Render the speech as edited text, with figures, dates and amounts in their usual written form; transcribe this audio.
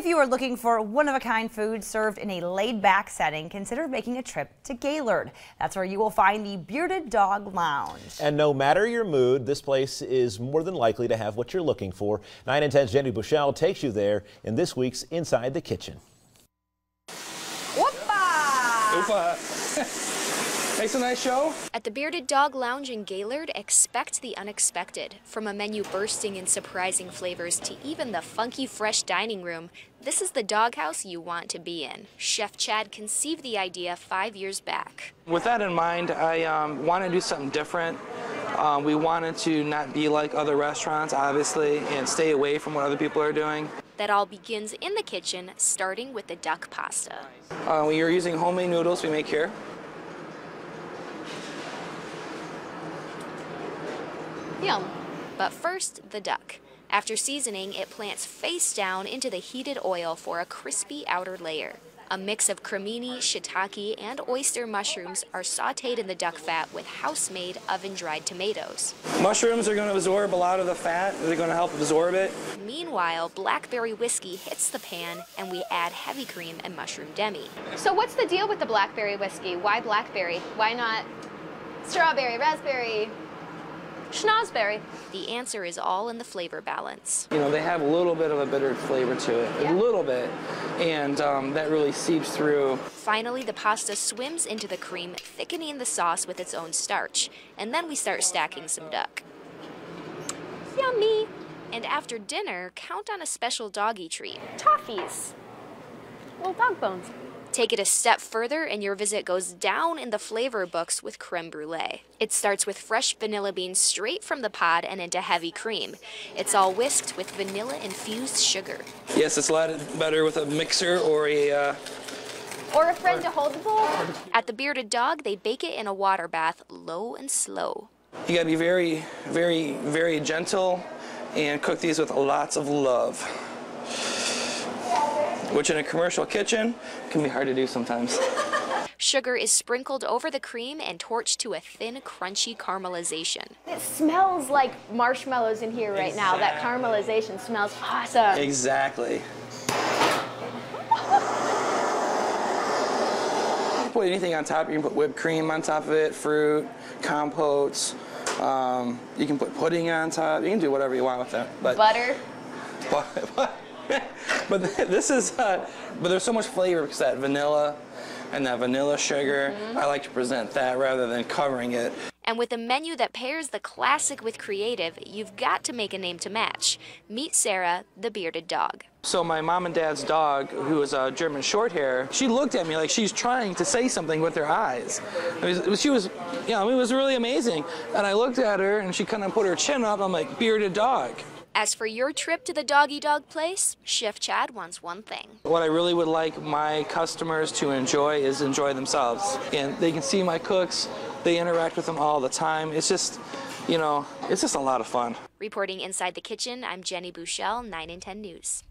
If you are looking for one-of-a-kind food served in a laid-back setting, consider making a trip to Gaylord. That's where you will find the Bearded Dog Lounge. And no matter your mood, this place is more than likely to have what you're looking for. 9 and 10's Jenny Bushell takes you there in this week's Inside the Kitchen. Whoopa! Makes a nice show. At the Bearded Dog Lounge in Gaylord, expect the unexpected. From a menu bursting in surprising flavors to even the funky fresh dining room, this is the doghouse you want to be in. Chef Chad conceived the idea 5 years back. With that in mind, I want to do something different. We wanted to not be like other restaurants, obviously, and stay away from what other people are doing. That all begins in the kitchen, starting with the duck pasta. We are using homemade noodles we make here. Yum. But first, the duck. After seasoning, it plants face down into the heated oil for a crispy outer layer. A mix of cremini, shiitake, and oyster mushrooms are sautéed in the duck fat with house-made oven-dried tomatoes. Mushrooms are going to absorb a lot of the fat. They're going to help absorb it. Meanwhile, blackberry whiskey hits the pan, and we add heavy cream and mushroom demi. So what's the deal with the blackberry whiskey? Why blackberry? Why not strawberry, raspberry, schnozberry? The answer is all in the flavor balance. You know, they have a little bit of a bitter flavor to it, yeah. A little bit, and that really seeps through. Finally, the pasta swims into the cream, thickening the sauce with its own starch. And then we start stacking some duck. Yummy! And after dinner, count on a special doggy treat. Toffees. Little dog bones. Take it a step further and your visit goes down in the flavor books with creme brulee. It starts with fresh vanilla beans straight from the pod and into heavy cream. It's all whisked with vanilla-infused sugar. Yes, it's a lot better with a mixer or a... Or a friend to hold the bowl. At the Bearded Dog, they bake it in a water bath, low and slow. You gotta be very, very, very gentle and cook these with lots of love, which in a commercial kitchen can be hard to do sometimes. Sugar is sprinkled over the cream and torched to a thin, crunchy caramelization. It smells like marshmallows in here right now. That caramelization smells awesome. Exactly. Put anything on top. You can put whipped cream on top of it, fruit, compotes. You can put pudding on top. You can do whatever you want with that. But butter. But this is, but there's so much flavor because that vanilla and that vanilla sugar. I like to present that rather than covering it. And with a menu that pairs the classic with creative, you've got to make a name to match. Meet Sarah, the Bearded Dog. So my mom and dad's dog, who is a German Shorthair, she looked at me like she's trying to say something with her eyes. It was really amazing. And I looked at her and she kind of put her chin up. I'm like, Bearded Dog. As for your trip to the Doggy Dog place, Chef Chad wants one thing. What I really would like my customers to enjoy is enjoy themselves. And they can see my cooks, they interact with them all the time. It's just, you know, it's just a lot of fun. Reporting inside the kitchen, I'm Jenny Bushell, 9 and 10 News.